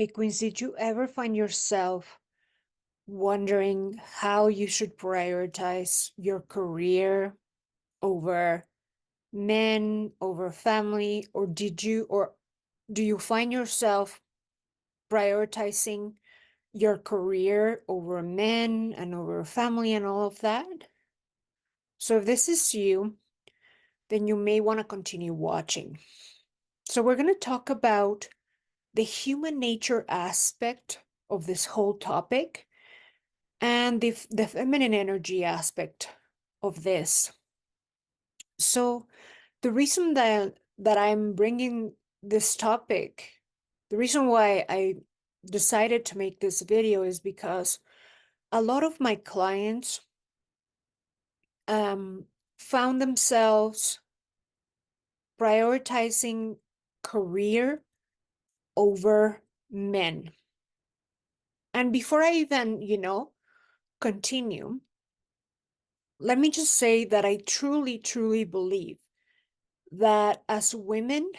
Hey, Queens, did you ever find yourself wondering how you should prioritize your career over men, over family, or do you find yourself prioritizing your career over men and over family and all of that? So if this is you, then you may want to continue watching. So we're going to talk about the human nature aspect of this whole topic and the feminine energy aspect of this. So the reason that I'm bringing this topic, the reason why I decided to make this video is because a lot of my clients found themselves prioritizing career over men. And before I even, continue, let me just say that I truly, truly believe that as women,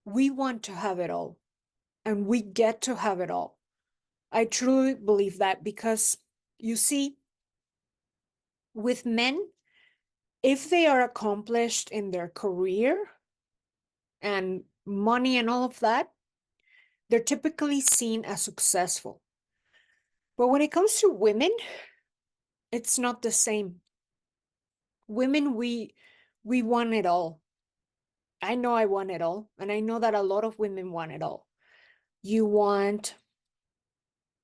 we want to have it all and we get to have it all. I truly believe that because you see, with men, if they are accomplished in their career and money and all of that, they're typically seen as successful. But when it comes to women, it's not the same. Women, we want it all. I know I want it all, and I know that a lot of women want it all. You want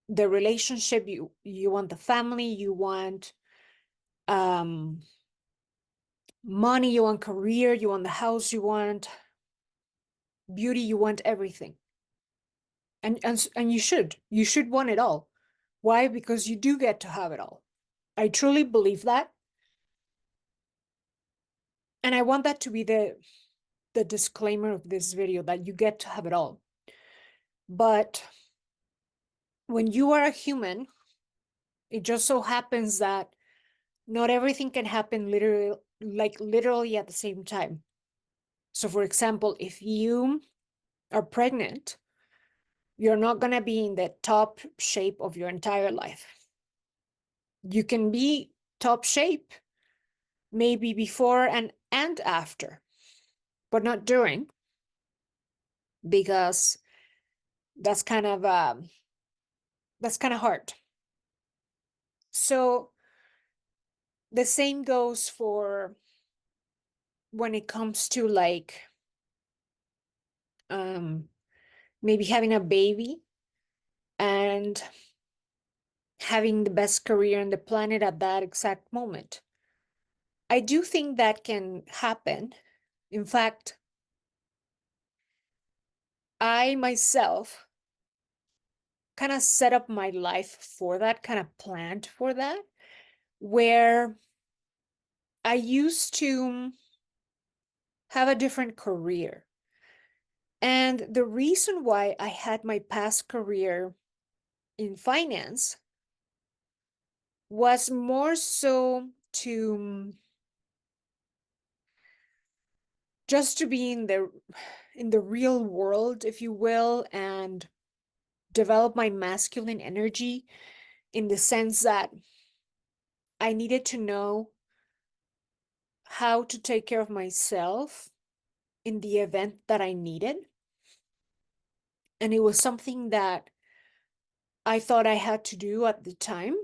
the relationship, you want the family, you want money, you want career, you want the house, you want beauty, you want everything. And you should want it all. Why? Because you do get to have it all. I truly believe that. And I want that to be the disclaimer of this video, that you get to have it all. But when you are a human, it just so happens that not everything can happen literally at the same time. So for example, if you are pregnant, you're not going to be in the top shape of your entire life. You can be top shape maybe before and after, but not during, because that's kind of hard. So the same goes for when it comes to like maybe having a baby and having the best career on the planet at that exact moment. I do think that can happen. In fact, I myself kind of set up my life for that, kind of planned for that, where I used to have a different career. And the reason why I had my past career in finance was more so to just to be in the real world, if you will, and develop my masculine energy, in the sense that I needed to know how to take care of myself in the event that I needed. And it was something that I thought I had to do at the time,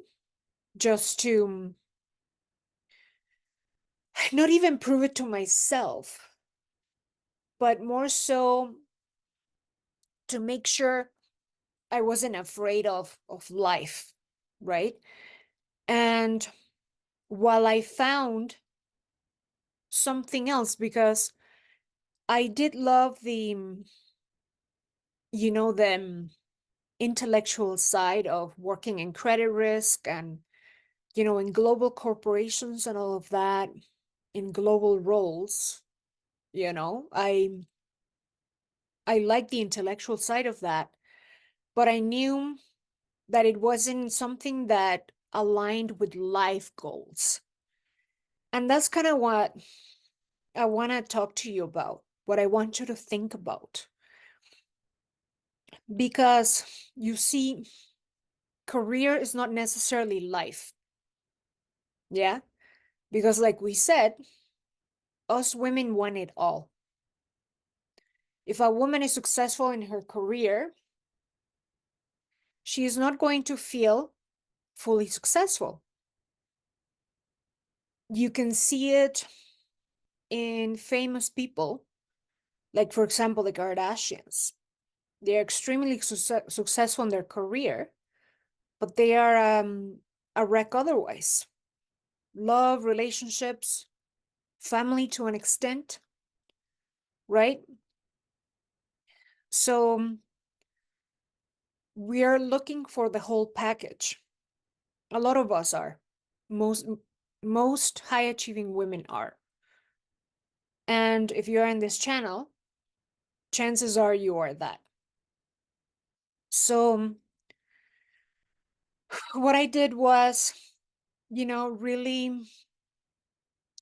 just to not even prove it to myself, but more so to make sure I wasn't afraid of life, right? And while I found something else, because I did love the intellectual side of working in credit risk and, in global corporations and all of that, in global roles, I like the intellectual side of that, but I knew that it wasn't something that aligned with life goals. And that's kind of what I want to talk to you about, what I want you to think about. Because you see, career is not necessarily life. Yeah. Because like we said, us women want it all. If a woman is successful in her career, she is not going to feel fully successful. You can see it in famous people, like, for example, the Kardashians. They're extremely successful in their career, but they are a wreck otherwise. Love, relationships, family to an extent, right? So we are looking for the whole package. A lot of us are. Most high achieving women are. And if you're in this channel, chances are you are that. So what I did was, really,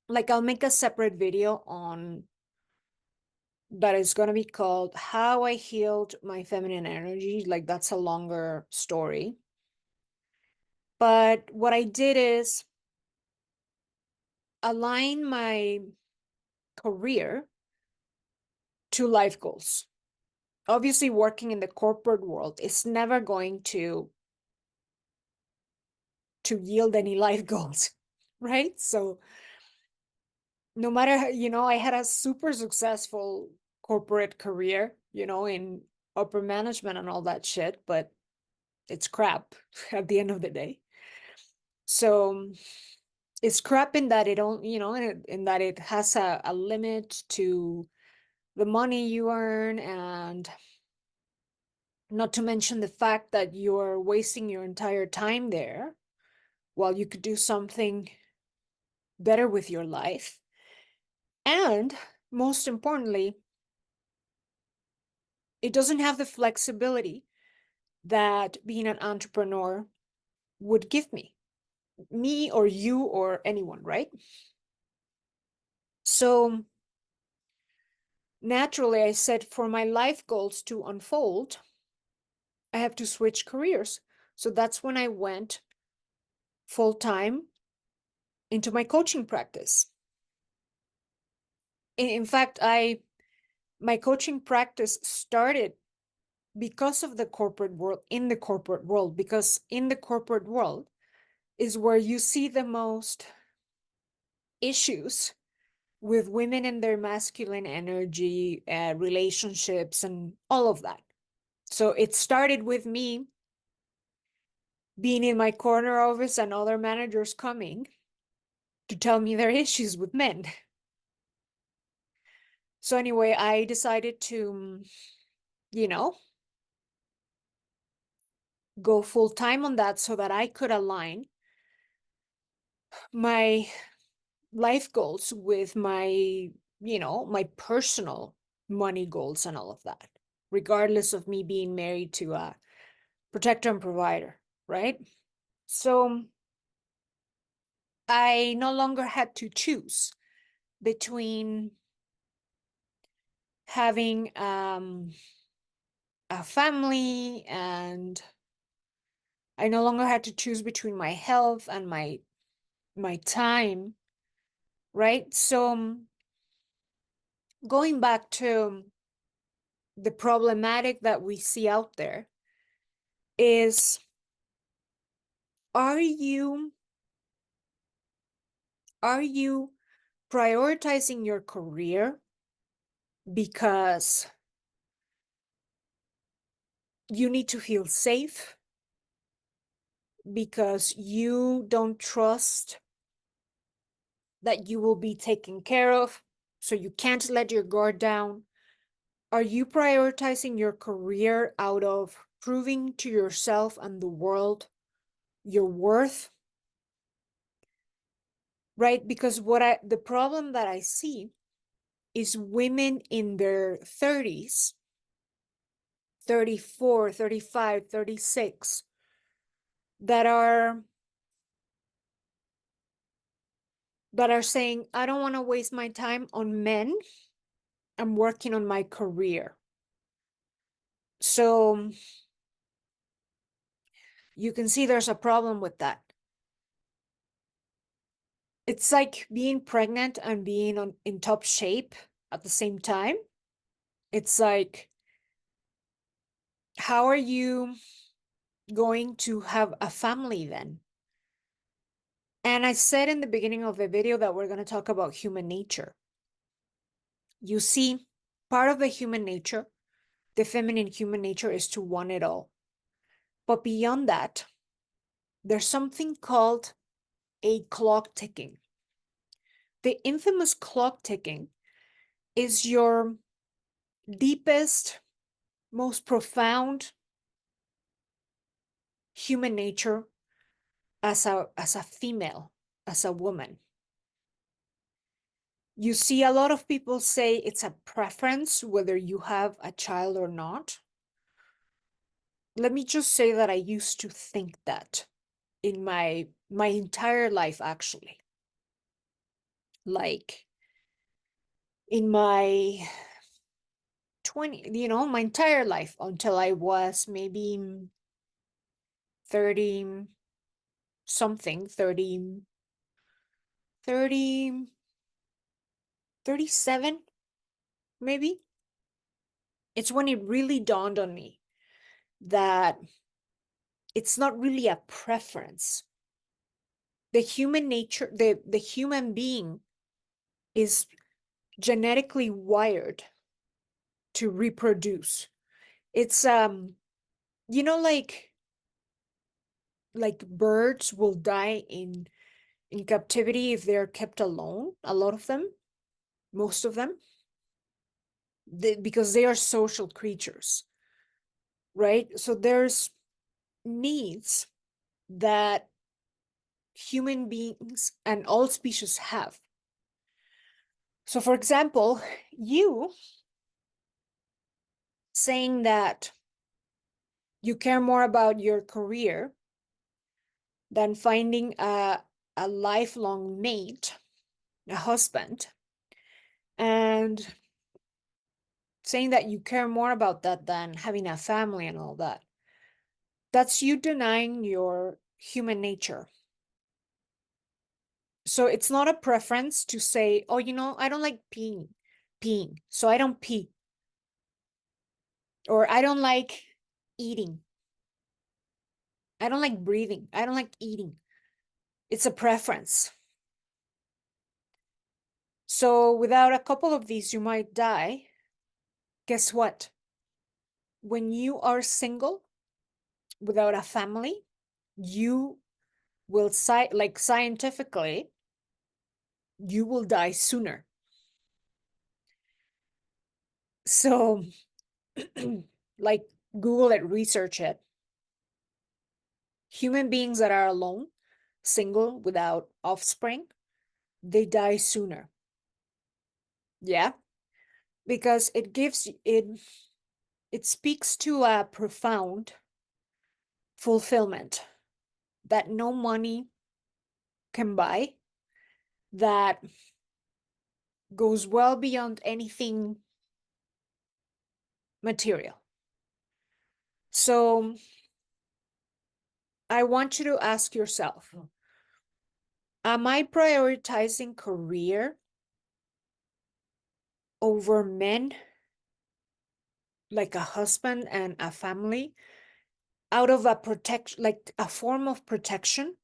like, I'll make a separate video on that is going to be called How I Healed My Feminine Energy. Like, that's a longer story. But what I did is align my career to life goals. Obviously, working in the corporate world is never going to yield any life goals, right? So no matter, I had a super successful corporate career, in upper management and all that shit, but it's crap at the end of the day. So it's crap in that it don't, in that it has a limit to the money you earn, and not to mention the fact that you're wasting your entire time there while you could do something better with your life. And most importantly, it doesn't have the flexibility that being an entrepreneur would give me or you or anyone, right? So naturally, I said, for my life goals to unfold, I have to switch careers. So that's when I went full time into my coaching practice. In fact, my coaching practice started because of the corporate world, because in the corporate world is where you see the most issues with women and their masculine energy, relationships, and all of that. So it started with me being in my corner office and other managers coming to tell me their issues with men. So anyway, I decided to, go full time on that so that I could align my life goals with my, my personal money goals and all of that, regardless of me being married to a protector and provider, right? So I no longer had to choose between having a family, and I no longer had to choose between my health and my time, right? So going back to the problematic that we see out there is, are you prioritizing your career because you need to feel safe, because you don't trust that you will be taken care of, so you can't let your guard down? Are you prioritizing your career out of proving to yourself and the world your worth? Right? Because the problem that I see is women in their 30s, 34, 35, 36, that are saying, I don't want to waste my time on men. I'm working on my career. So you can see there's a problem with that. It's like being pregnant and being in top shape at the same time. It's like, how are you going to have a family then? And I said in the beginning of the video that we're going to talk about human nature. You see, part of the human nature, the feminine human nature, is to want it all. But beyond that, there's something called a clock ticking. The infamous clock ticking is your deepest, most profound human nature as a female, as a woman. You see, a lot of people say it's a preference whether you have a child or not. Let me just say that I used to think that in my entire life, actually. Like in my 20, my entire life until I was maybe 30 something, 30, 37, maybe. It's when it really dawned on me that it's not really a preference. The human nature, the human being is genetically wired to reproduce. It's like birds will die in captivity if they're kept alone, a lot of them, most of them, because they are social creatures, right? So there's needs that human beings and all species have. So for example, you saying that you care more about your career than finding a lifelong mate, a husband, and saying that you care more about that than having a family and all that. That's you denying your human nature. So it's not a preference to say, oh, I don't like peeing, so I don't pee. Or I don't like eating. I don't like breathing. I don't like eating. It's a preference. So without a couple of these, you might die. Guess what? When you are single, without a family, you will, scientifically, you will die sooner. So, like, Google it, research it. Human beings that are alone, single, without offspring, they die sooner. Yeah, because it speaks to a profound fulfillment that no money can buy, that goes well beyond anything material. So I want you to ask yourself, am I prioritizing career over men, like a husband and a family, out of a like a form of protection,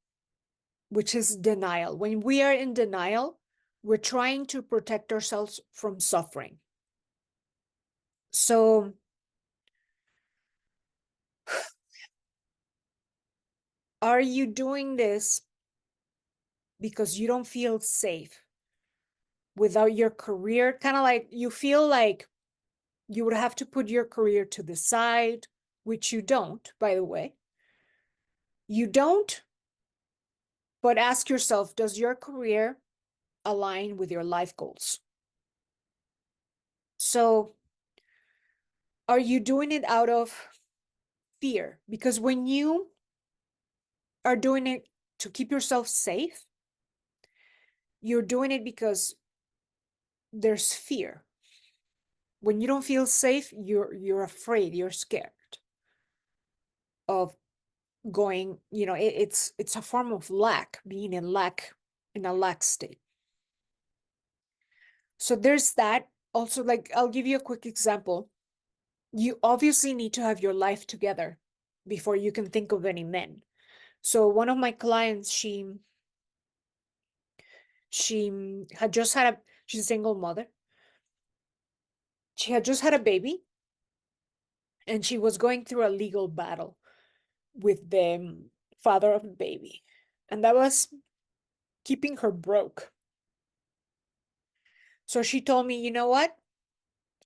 which is denial? When we are in denial, we're trying to protect ourselves from suffering. So are you doing this because you don't feel safe without your career? Kind of like you feel like you would have to put your career to the side, which you don't, by the way. You don't, but ask yourself, does your career align with your life goals? So are you doing it out of fear? Because when you are doing it to keep yourself safe, you're doing it because there's fear. When you don't feel safe, you're afraid, you're scared of going, it's a form of lack, being in lack, in a lack state. So there's that. Also, like, I'll give you a quick example. You obviously need to have your life together before you can think of any men. So one of my clients, she had just had she's a single mother. She had just had a baby, and she was going through a legal battle with the father of the baby. And that was keeping her broke. So she told me, you know what?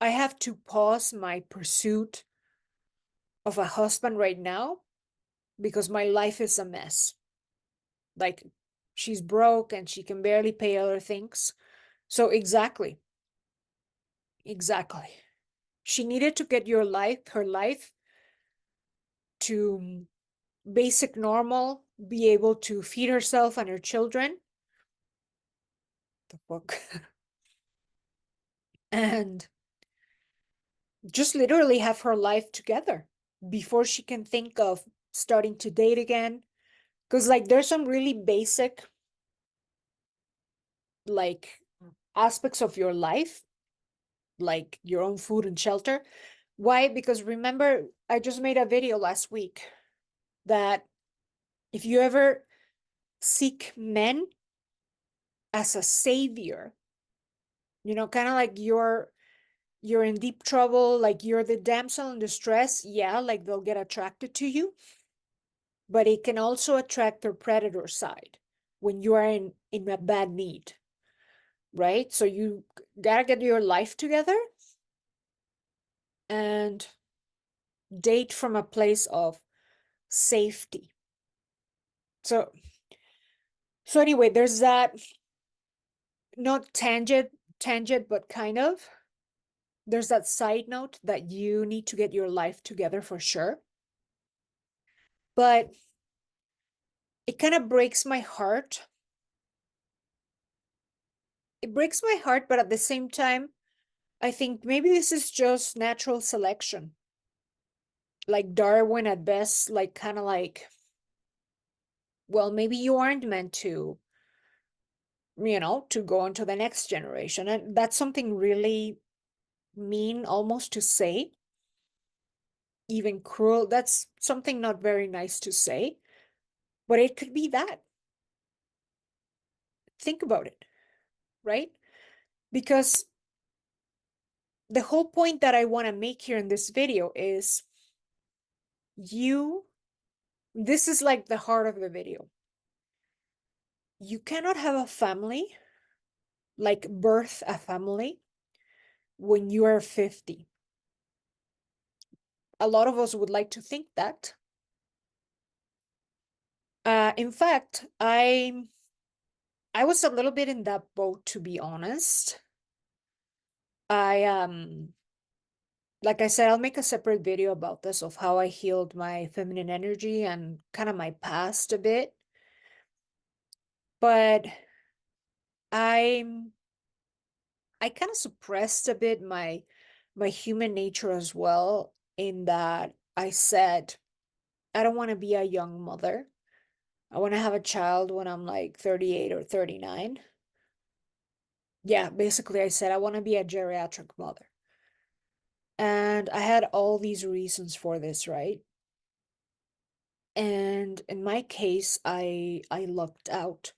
I have to pause my pursuit of a husband right now because my life is a mess. Like, she's broke and she can barely pay other things. So exactly. She needed to get her life to basic normal, be able to feed herself and her children. The book. And just literally have her life together before she can think of starting to date again. Because, like, there's some really basic, like, aspects of your life, like your own food and shelter. Why? Because remember, I just made a video last week that if you ever seek men as a savior, kind of like you're in deep trouble, like you're the damsel in distress, yeah, like they'll get attracted to you, but it can also attract their predator side when you are in a bad need, right? So you gotta get your life together and date from a place of safety. So anyway, there's that, not tangent, but kind of. There's that side note that you need to get your life together for sure. But it kind of breaks my heart. It breaks my heart, but at the same time, I think maybe this is just natural selection. Like Darwin at best, like kind of like, well, maybe you aren't meant to go on to the next generation. And that's something really mean almost to say, even cruel. That's something not very nice to say, but it could be that. Think about it, right? Because the whole point that I want to make here in this video is this is like the heart of the video. You cannot have a family, like birth a family, when you are 50. A lot of us would like to think that. In fact, I was a little bit in that boat, to be honest. Like I said, I'll make a separate video about this, of how I healed my feminine energy and kind of my past a bit. But I kind of suppressed a bit my human nature as well, in that I said, I don't want to be a young mother. I want to have a child when I'm like 38 or 39. Yeah, basically I said I want to be a geriatric mother. And I had all these reasons for this, right? And in my case, I lucked out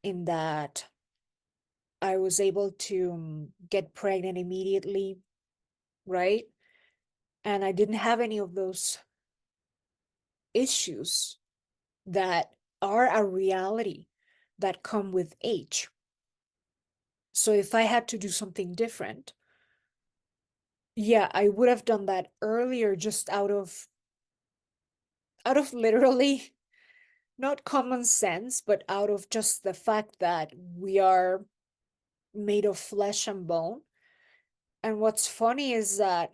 in that I was able to get pregnant immediately, right? And I didn't have any of those issues that are a reality that come with age. So if I had to do something different, yeah, I would have done that earlier, just out of literally not common sense, but out of just the fact that we are made of flesh and bone. And what's funny is that,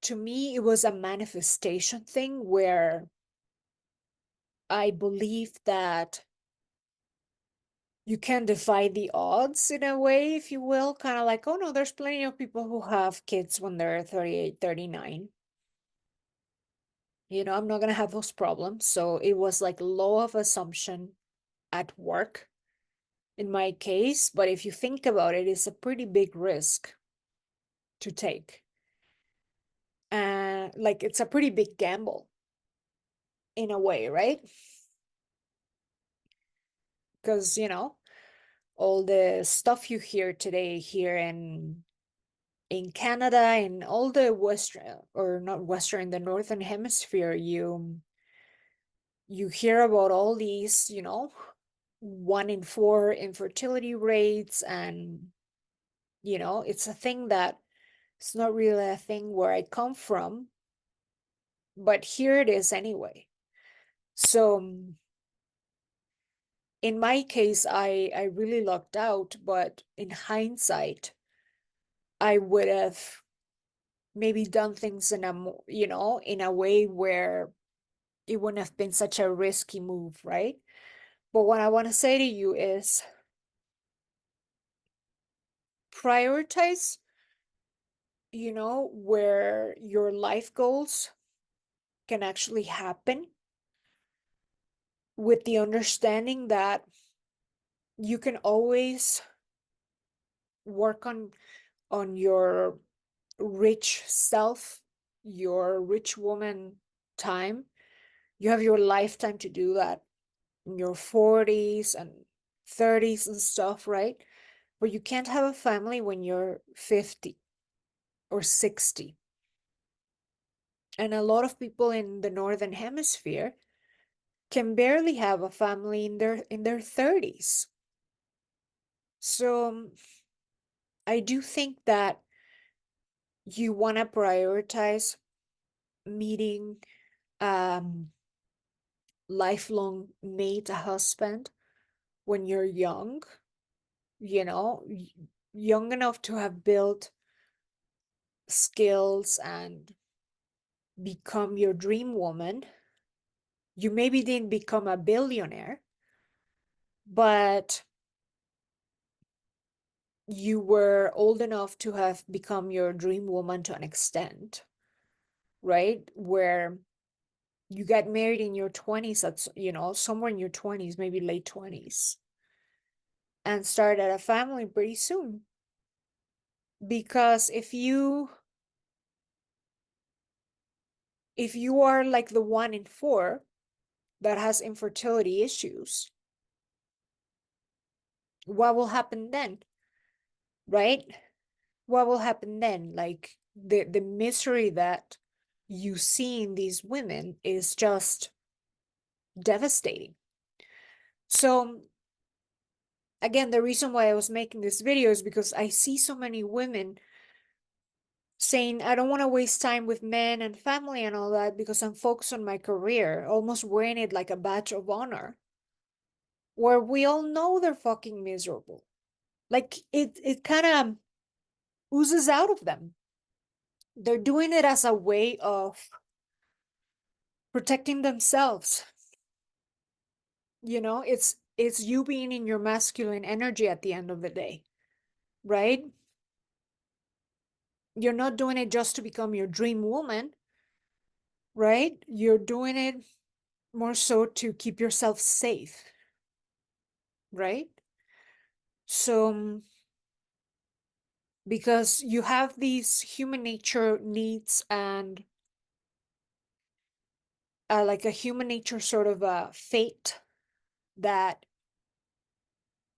to me, it was a manifestation thing where I believe that you can defy the odds odds in a way, if you will, kind of like, oh no, there's plenty of people who have kids when they're 38, 39. You know, I'm not going to have those problems. So it was like law of assumption at work in my case. But if you think about it, it's a pretty big risk to take. And like, it's a pretty big gamble in a way, right? Because, you know, all the stuff you hear today here in Canada and all the Western, or not Western, the Northern Hemisphere, you hear about all these, you know, 1 in 4 infertility rates, and you know, it's a thing that it's not really a thing where I come from, but here it is anyway. So in my case, I really lucked out, but in hindsight, I would have maybe done things in a you know, in a way where it wouldn't have been such a risky move, right? But what I want to say to you is prioritize, you know, where your life goals can actually happen, with the understanding that you can always work on your rich self, your rich woman time. You have your lifetime to do that in your 40s and 30s and stuff, right? But you can't have a family when you're 50 or 60. And a lot of people in the Northern Hemisphere can barely have a family in their 30s. So I do think that you want to prioritize meeting lifelong mate, a husband, when you're young, you know, young enough to have built skills and become your dream woman. You maybe didn't become a billionaire, but you were old enough to have become your dream woman to an extent, right? Where you got married in your 20s, that's, you know, somewhere in your 20s, maybe late 20s, and started a family pretty soon. Because if you are like the 1 in 4 that has infertility issues, what will happen then? Right? What will happen then? Like the misery that you see in these women is just devastating. So again, the reason why I was making this video is because I see so many women saying, I don't want to waste time with men and family and all that because I'm focused on my career, almost wearing it like a badge of honor, where we all know they're fucking miserable. Like it kind of oozes out of them. They're doing it as a way of protecting themselves. You know, it's you being in your masculine energy at the end of the day, right? You're not doing it just to become your dream woman, right? You're doing it more so to keep yourself safe, right? So because you have these human nature needs and like a human nature sort of a fate that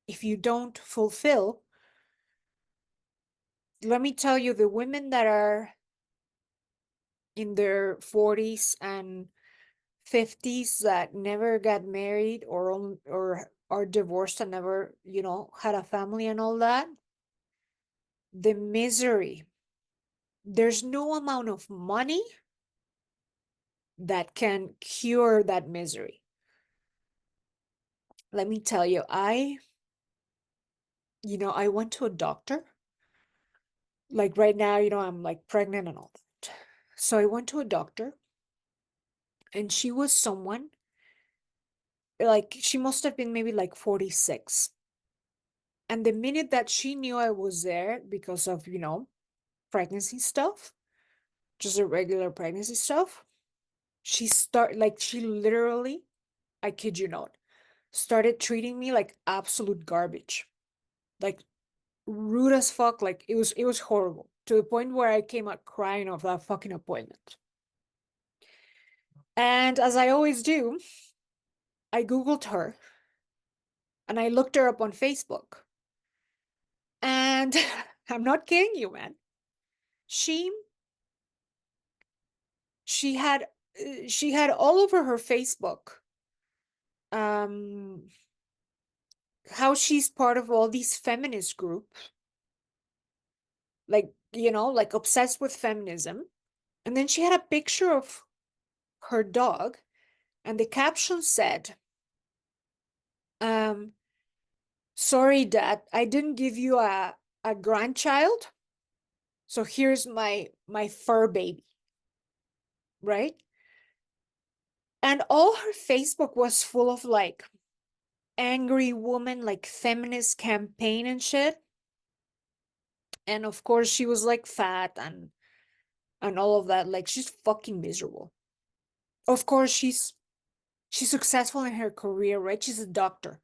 if you don't fulfill, let me tell you, the women that are in their 40s and 50s that never got married or are divorced and never, you know, had a family and all that, the misery, there's no amount of money that can cure that misery. Let me tell you, I went to a doctor. Like right now, I'm like pregnant and all that. So I went to a doctor, and she was someone, like, she must have been maybe like 46. And the minute that she knew I was there because of, pregnancy stuff, just a regular pregnancy stuff, she literally, I kid you not, started treating me like absolute garbage. Like rude as fuck. Like it was horrible to the point where I came out crying of that fucking appointment. And as I always do, I Googled her and I looked her up on Facebook. And I'm not kidding you, man. She she had she had all over her Facebook um how she's part of all these feminist groups, like, like obsessed with feminism. And then she had a picture of her dog, and the caption said, um, sorry, Dad, I didn't give you a grandchild, so here's my fur baby, right? And all her Facebook was full of like angry woman, like feminist campaign and shit. And of course, she was like fat and all of that. Like she's fucking miserable. Of course, she's successful in her career, right? She's a doctor.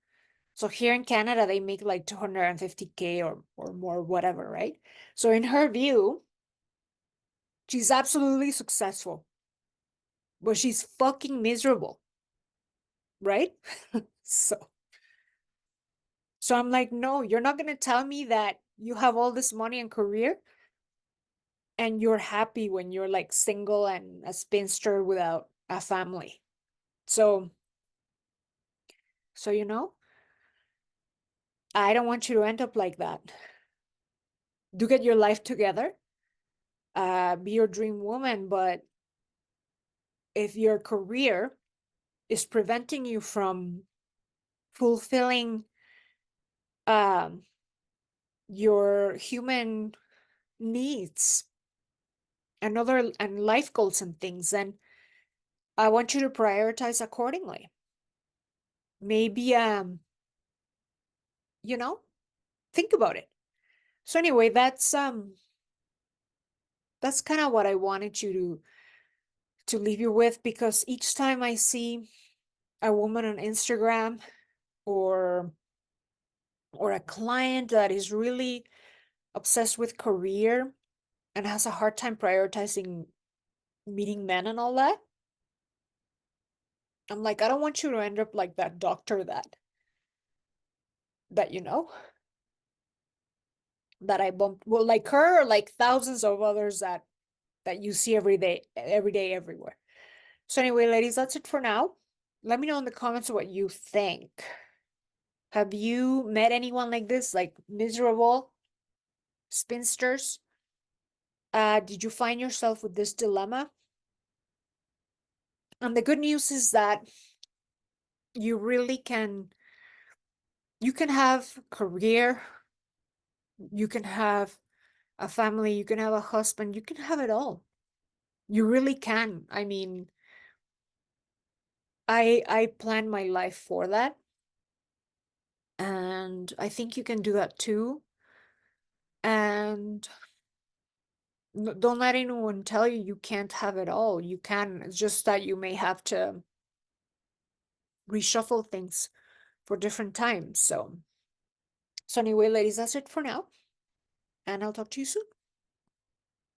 So here in Canada, they make like 250K or more, whatever, right? So in her view, she's absolutely successful, but she's fucking miserable, right? So so I'm like, no, you're not gonna tell me that you have all this money and career and you're happy when you're like single and a spinster without a family. So so I don't want you to end up like that. Do get your life together, be your dream woman, but if your career is preventing you from fulfilling um your human needs and life goals and things, then I want you to prioritize accordingly. Maybe you know, think about it. So anyway, that's kind of what I wanted you to leave you with, because each time I see a woman on Instagram or a client that is really obsessed with career and has a hard time prioritizing meeting men and all that, I'm like, I don't want you to end up like that doctor that that I bumped, well, like her, or like thousands of others that you see every day, everywhere. So anyway, ladies, that's it for now. Let me know in the comments what you think. Have you met anyone like this, like miserable spinsters? Did you find yourself with this dilemma? And the good news is that you really you can have career, you can have a family, you can have a husband, you can have it all. You really can. I mean, I planned my life for that, and I think you can do that too. And don't let anyone tell you you can't have it all. You can. It's just that you may have to reshuffle things for different times. So anyway, ladies, that's it for now, and I'll talk to you soon.